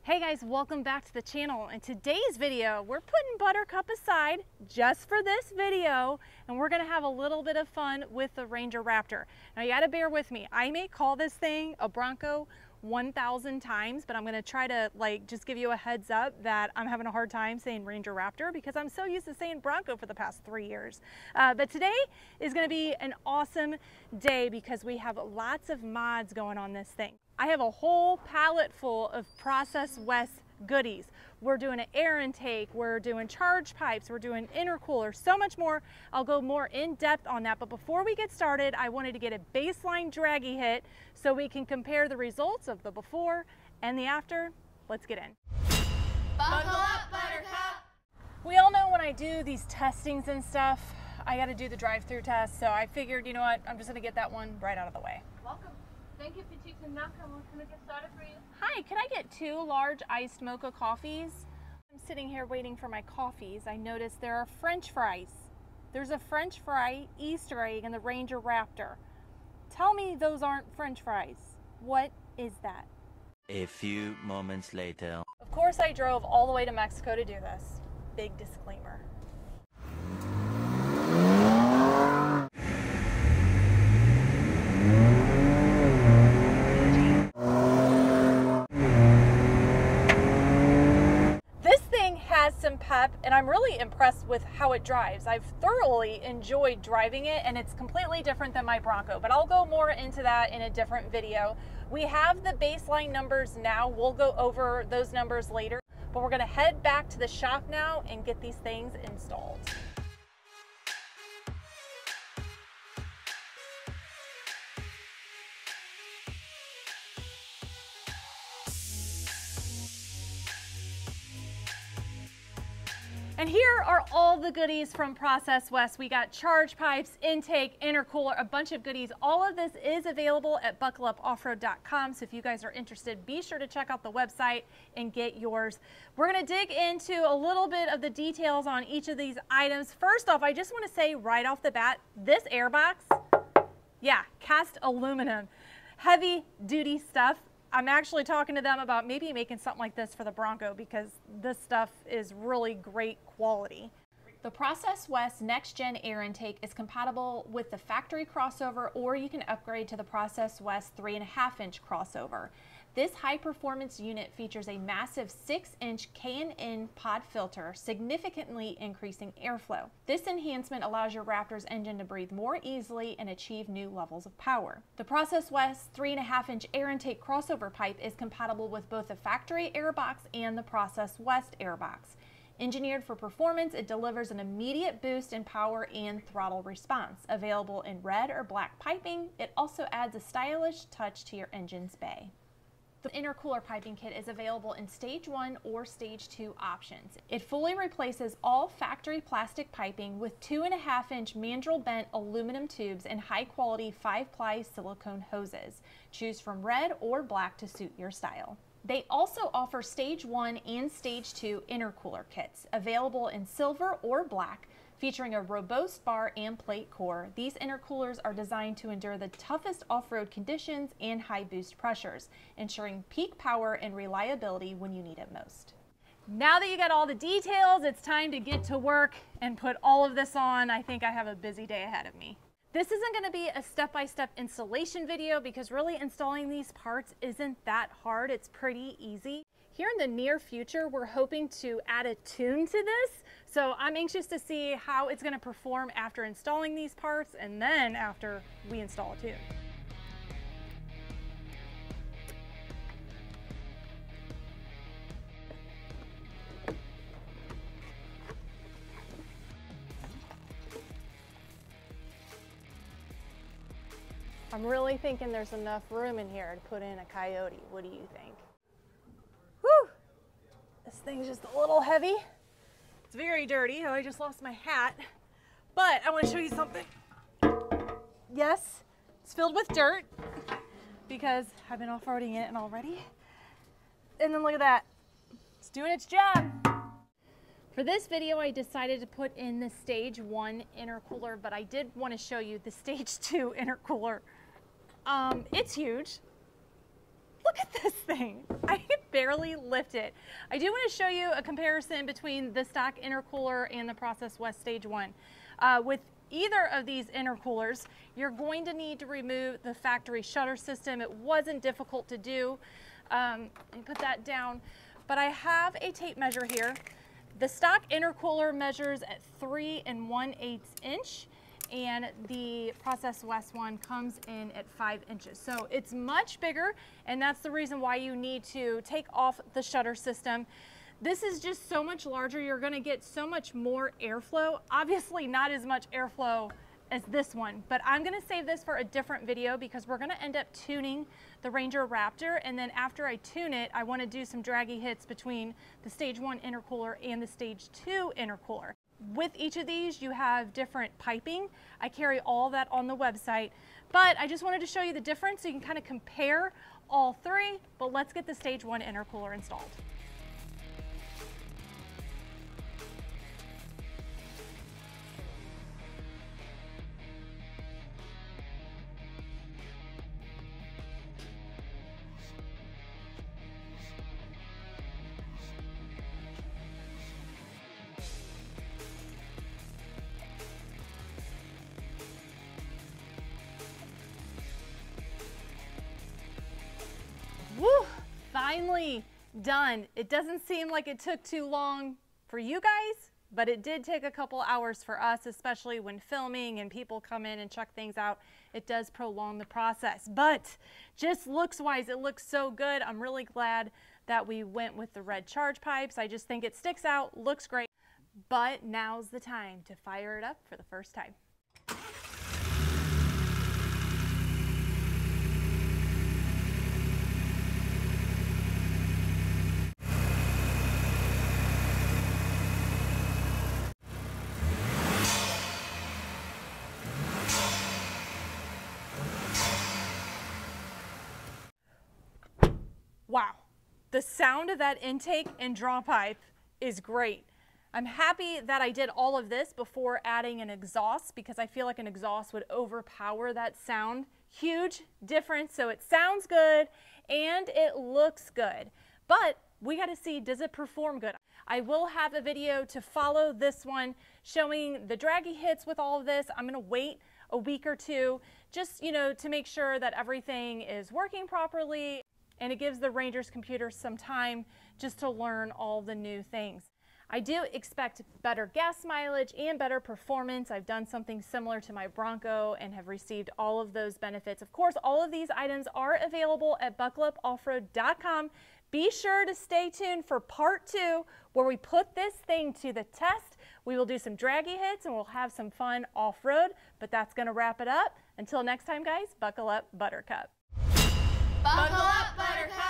Hey guys, welcome back to the channel. In today's video, we're putting Buttercup aside just for this video, and we're gonna have a little bit of fun with the Ranger Raptor. Now you gotta bear with me. I may call this thing a Bronco 1,000 times, but I'm gonna try to just give you a heads up that I'm having a hard time saying Ranger Raptor because I'm so used to saying Bronco for the past 3 years. But today is gonna be an awesome day because we have lots of mods going on this thing. I have a whole pallet full of Process West goodies. We're doing an air intake, we're doing charge pipes, we're doing intercooler, so much more. I'll go more in depth on that, but before we get started, I wanted to get a baseline draggy hit so we can compare the results of the before and the after. Let's get in. Buckle up, Buttercup! We all know when I do these testings and stuff, I gotta do the drive-through test, so I figured, you know what, I'm just gonna get that one right out of the way. Welcome. Thank you for choosing Naka. What can I get started for you? Hi, can I get 2 large iced mocha coffees? I'm sitting here waiting for my coffees. I noticed there are French fries. There's a French fry Easter egg in the Ranger Raptor. Tell me those aren't French fries. What is that? A few moments later. Of course I drove all the way to Mexico to do this. Big disclaimer. Some pep, and I'm really impressed with how it drives. I've thoroughly enjoyed driving it, and it's completely different than my Bronco, but I'll go more into that in a different video. We have the baseline numbers now. We'll go over those numbers later, but we're going to head back to the shop now and get these things installed. And here are all the goodies from Process West. We got charge pipes, intake, intercooler, a bunch of goodies. All of this is available at buckleupoffroad.com. So if you guys are interested, be sure to check out the website and get yours. We're gonna dig into a little bit of the details on each of these items. First off, I just wanna say right off the bat, this airbox, yeah, cast aluminum, heavy duty stuff. I'm actually talking to them about maybe making something like this for the Bronco because this stuff is really great quality. The Process West Next Gen Air Intake is compatible with the factory crossover, or you can upgrade to the Process West 3.5-inch crossover. This high performance unit features a massive 6-inch K&N pod filter, significantly increasing airflow. This enhancement allows your Raptor's engine to breathe more easily and achieve new levels of power. The Process West 3.5-inch air intake crossover pipe is compatible with both the factory airbox and the Process West airbox. Engineered for performance, it delivers an immediate boost in power and throttle response. Available in red or black piping, it also adds a stylish touch to your engine's bay. The intercooler piping kit is available in stage 1 or stage 2 options. It fully replaces all factory plastic piping with 2.5-inch mandrel bent aluminum tubes and high quality 5-ply silicone hoses. Choose from red or black to suit your style. They also offer stage 1 and stage 2 intercooler kits, available in silver or black, featuring a robust bar and plate core. These intercoolers are designed to endure the toughest off-road conditions and high boost pressures, ensuring peak power and reliability when you need it most. Now that you got all the details, it's time to get to work and put all of this on. I think I have a busy day ahead of me. This isn't going to be a step-by-step installation video because really installing these parts isn't that hard. It's pretty easy. Here in the near future, we're hoping to add a tune to this. So I'm anxious to see how it's going to perform after installing these parts and then after we install a tune. I'm really thinking there's enough room in here to put in a Coyote. What do you think? Whew! This thing's just a little heavy. It's very dirty. Oh, I just lost my hat. But I want to show you something. Yes, it's filled with dirt because I've been off-roading it and already. And then look at that. It's doing its job. For this video, I decided to put in the stage 1 intercooler, but I did want to show you the stage 2 intercooler. It's huge. Look Look at this thing. I can barely lift it. I do want to show you a comparison between the stock intercooler and the Process West Stage 1. With either of these intercoolers, you're going to need to remove the factory shutter system. It wasn't difficult to do. And put that down. But I have a tape measure here. The stock intercooler measures at 3 1/8 inch, and the Process West one comes in at 5 inches. So it's much bigger, and that's the reason why you need to take off the shutter system. This is just so much larger. You're gonna get so much more airflow. Obviously not as much airflow as this one, but I'm gonna save this for a different video because we're gonna end up tuning the Ranger Raptor, and then after I tune it, I wanna do some draggy hits between the Stage 1 intercooler and the Stage 2 intercooler. With each of these, you have different piping. I carry all that on the website, but I just wanted to show you the difference so you can kind of compare all three, but let's get the Stage 1 intercooler installed. Woo! Finally done. It doesn't seem like it took too long for you guys, but it did take a couple hours for us, especially when filming and people come in and check things out. It does prolong the process, but just looks-wise, it looks so good. I'm really glad that we went with the red charge pipes. I just think it sticks out, looks great, but now's the time to fire it up for the first time. Wow, the sound of that intake and draw pipe is great. I'm happy that I did all of this before adding an exhaust because I feel like an exhaust would overpower that sound. Huge difference, so it sounds good and it looks good. But we gotta see, does it perform good? I will have a video to follow this one showing the draggy hits with all of this. I'm gonna wait a week or two just, to make sure that everything is working properly. And it gives the Ranger's computer some time just to learn all the new things. I do expect better gas mileage and better performance. I've done something similar to my Bronco and have received all of those benefits. Of course, all of these items are available at BuckleUpOffRoad.com. Be sure to stay tuned for part 2 where we put this thing to the test. We will do some draggy hits and we'll have some fun off-road, but that's gonna wrap it up. Until next time, guys, buckle up, Buttercup. Buckle up, Buttercup!